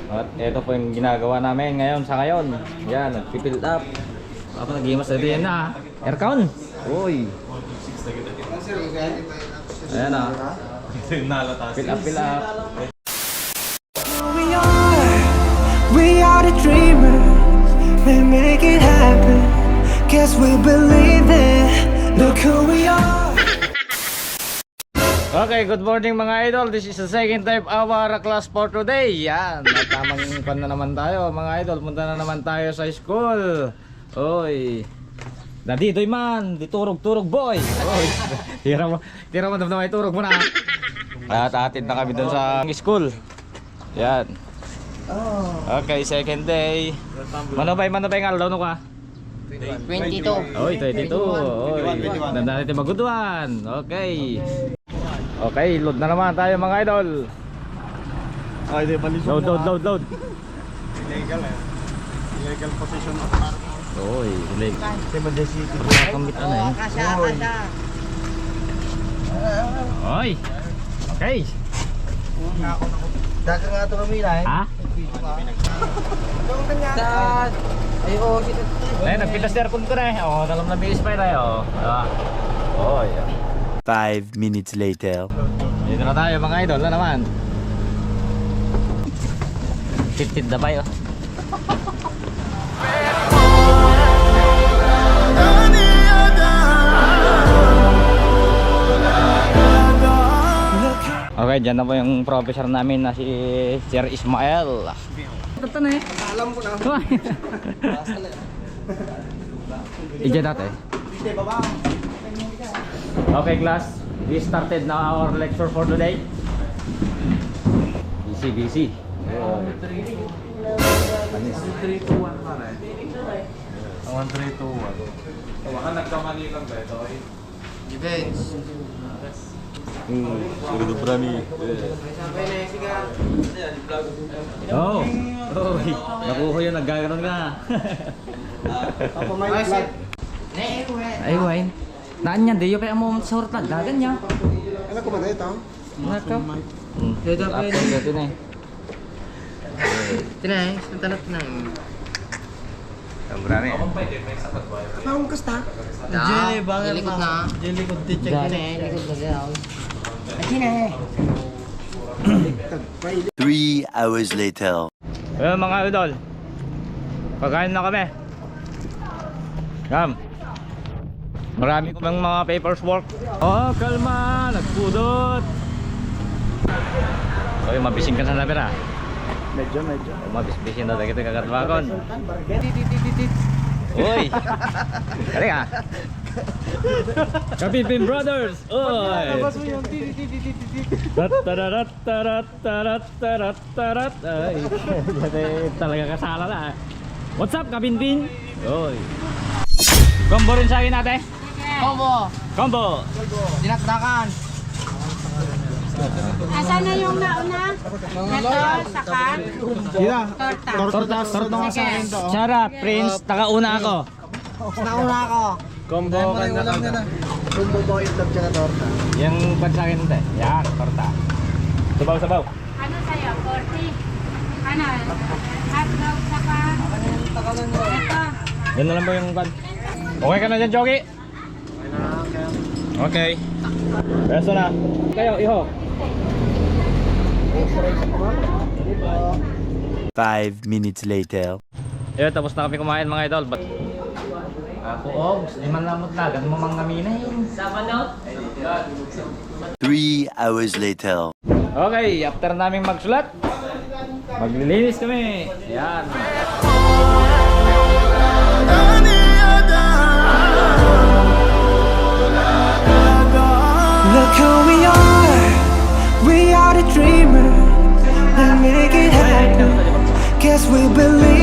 At ito po yung ginagawa namin ngayon sa ngayon. Yan, nag-fill up. Ako nag-imas na din na. Aircon. Uy. Ayan na. Fill up, fill up. We are the dreamers, we make it happen. Guess we believe it. Look who we are. Okay, good morning mga idol. This is the second time our class for today. Yan, tamang pan na naman tayo mga idol. Punta na naman tayo sa school. Oy. Nandito'y man, di turog-turog boy. Oy. Tira mo damdamay turog mo na. At atid na kami doon sa school. Yan. Okay, second day. Manobay nga daw ka. 22. Oy, 22. Oy. Nandito magudwan. Okay. Okay, load na naman tayo mga idol. Ay, di bali Load. Illegal eh. Illegal position of Oy, illegal. Sa Banda City. Kamit ano eh. Kasha. Oy. Okay. Daka nga ito kami na eh. Ha? Ay, nagpitas na aircon ko na eh. Oh, dalam na bilis pa yun eh. Oh. Oy. 5 minutes later. Dito na tayo mga idol na naman. Titid na ba yun? Okay, dyan na po yung professor namin na si Sir Ismael. Ito na eh. Alam ko na. Ija dati. Okay class, we started now our lecture for today. Busy. 1321 pa na eh. 1321. Baka nagkamali lang ba ito eh? Depends. Segundo pra mim. Oh, nakuha yun, naggaganon ka. Ay, wine. Naan niyan, di yung kaya mo sa hurot na, dagan niya. Ano ko ba ito? Nakaw. Dito pa yun. Dito na eh. Tinay, santanat na. Ang marami. Anong kasta? Jelly, bakit likod na? Jelly ko Check na eh, likod na daw. Akin na eh. 3 hours later. Ayun mga idol, pagkain na kami. Kam. Marami ko bang mga papers work. Oh, kalma, nagpudot. Oy, mabising ka na labera. Medyo. Mabising na tayo kita kakatwagon. Uy. Kali ka. Kapipin Brothers. Oy. Tarat. Ay, talaga kasala na. What's up, Kapinpin? Oy. Combo rin sa akin ate. Combo. Dinakdakan. Asan na yung nauna? Ito, saka, torta. Torta. Sige. Sarap, Prince. Taka-una ako. Nauna ako. Combo ka na. Combo ba itlog tsaka torta? Yung pag sa akin ate. Yan, torta. Sabaw. Ano sa'yo? 40? Ano? Hotdog, saka, ito. Yan na lang ba yung pan? Okay ka na dyan, Jogi? Okay. Resto na. Kayo, iho. 5 minutes later. Yun, tapos na kami kumain mga idol. Ako, di man lamot na. Ganun mo mang naminay. 3 hours later. Okay, after naming magsulat, maglilinis kami. Yan. Look who we are the dreamers, we make it happen. Guess we believe